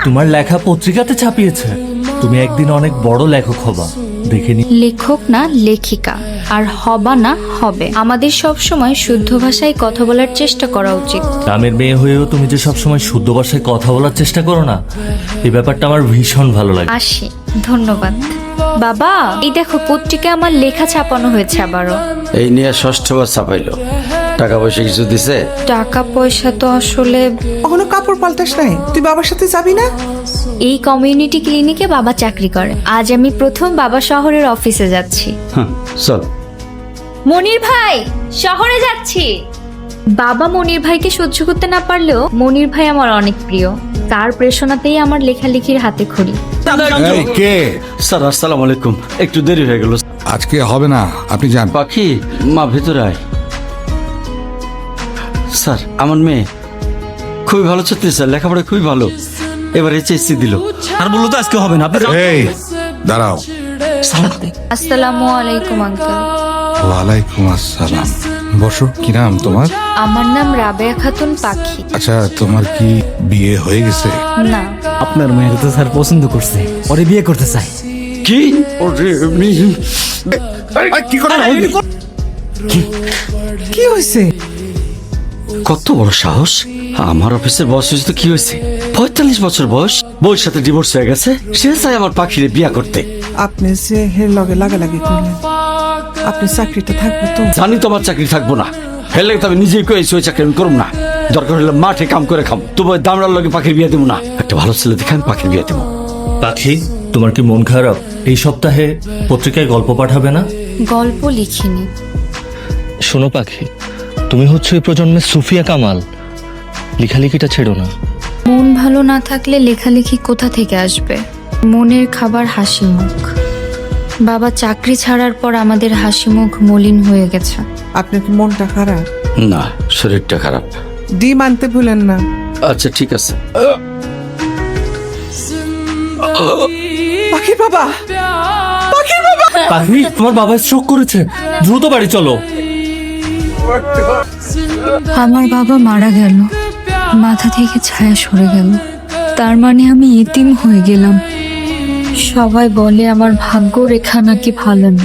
তোমার লেখা পত্রিকাতে ছাপিয়েছে। তুমি একদিন অনেক বড় লেখক হবা, দেখিনি। লেখক না লেখিকা, আর হবা না হবে। আমাদের সব সময় শুদ্ধ ভাষায় কথা বলার চেষ্টা করা উচিত। গ্রামের মেয়ে হয়েও তুমি যে সবসময় শুদ্ধ ভাষায় কথা বলার চেষ্টা করো না, এই ব্যাপারটা আমার ভীষণ ভালো লাগে। আসি, ধন্যবাদ। বাবা, এই দেখো পত্রিকায় আমার লেখা ছাপানো হয়েছে আবারও। এই নিয়ে ষষ্ঠবার ছাপাইলো। টাকা পয়সা কিছু দিছে? টাকা পয়সা তো আসলে কখনো কাপড় পাল্টাস নাই? তুই বাবার সাথে যাবি না? এই কমিউনিটি ক্লিনিকে বাবা চাকরি করে। আজ আমি প্রথম বাবা শহরের অফিসে যাচ্ছি। চল। মনির ভাই, শহরে যাচ্ছি। বাবা মনির ভাইকে সহ্য করতে না পারলেও মনির ভাই আমার অনেক প্রিয়। তার প্রেরণাতেই আমার লেখালেখির হাতে খড়ি। এই কে? স্যার আসসালামু আলাইকুম, একটু দেরি হয়ে গেল। আজকে হবে না, আপনি যান। পাখি, মা ভেতরে আয়। স্যার, আমার মেয়ে খুবই ভালো ছাত্রী স্যার, লেখাপড়া খুবই ভালো। এবার এইচএসসি দিল। আর বললো তো আজকে হবে না। আপনি এই দাঁড়াও। আসসালামু আলাইকুম আঙ্কেল। ওয়ালাইকুম আসসালাম। বসো। কি নাম তোমার? আমার নাম রাবেয়া খাতুন পাখি। আচ্ছা, তোমার কি বিয়ে হয়ে গেছে? না, আপনার মেয়ের তো স্যার পছন্দ করছে, ওরে বিয়ে করতে চাই। কি? কি করে? কি হয়েছে? কত বড় সাহস! আমার অফিসের বস হয়েছে তো কি হয়েছে? 45 বছর বয়স, বউর সাথে ডিভোর্স হয়ে গেছে, সে চাই আমার পাখিরে বিয়া করতে। আপনি যে হের লগে লাগালাগি করলেন, আপনার চাকরিটা থাকবে তো? জানি তো আমার চাকরি থাকবো না, হেলে তো আমি নিজেই কয়েছি ওই চাকরি আমি করুম না। দরকার হলে মাঠে কাম করে খাম, তবু ওই দামড়ার লগে পাখির বিয়ে দেবো না। একটা ভালো ছেলে দেখে আমি পাখির বিয়ে দেবো। পাখি, তোমার কি মন খারাপ? এই সপ্তাহে পত্রিকায় গল্প পাঠাবে না? গল্প লিখিনি। শোনো পাখি, তুমি হচ্ছে এই প্রজন্মের সুফিয়া কামাল। লেখালেখিটা ছেড়ো না। মন ভালো না থাকলে লেখালেখি কোথা থেকে আসবে? মনের খাবার হাসি মুখ। বাবা চাকরি ছাড়ার পর আমাদের হাসি মুখ মলিন হয়ে গেছে। আপনার কি মনটা খারাপ? না, শরীরটা খারাপ। ডিম আনতে ভুলেন না। আচ্ছা ঠিক আছে। পাখির বাবা, পাখি, তোমার বাবা স্ট্রোক করেছে, দ্রুত বাড়ি চলো। আমার বাবা মারা গেল, মাথা থেকে ছায়া সরে গেল। তার মানে আমি এতিম হয়ে গেলাম। সবাই বলে আমার ভাগ্য রেখা নাকি ভালো না।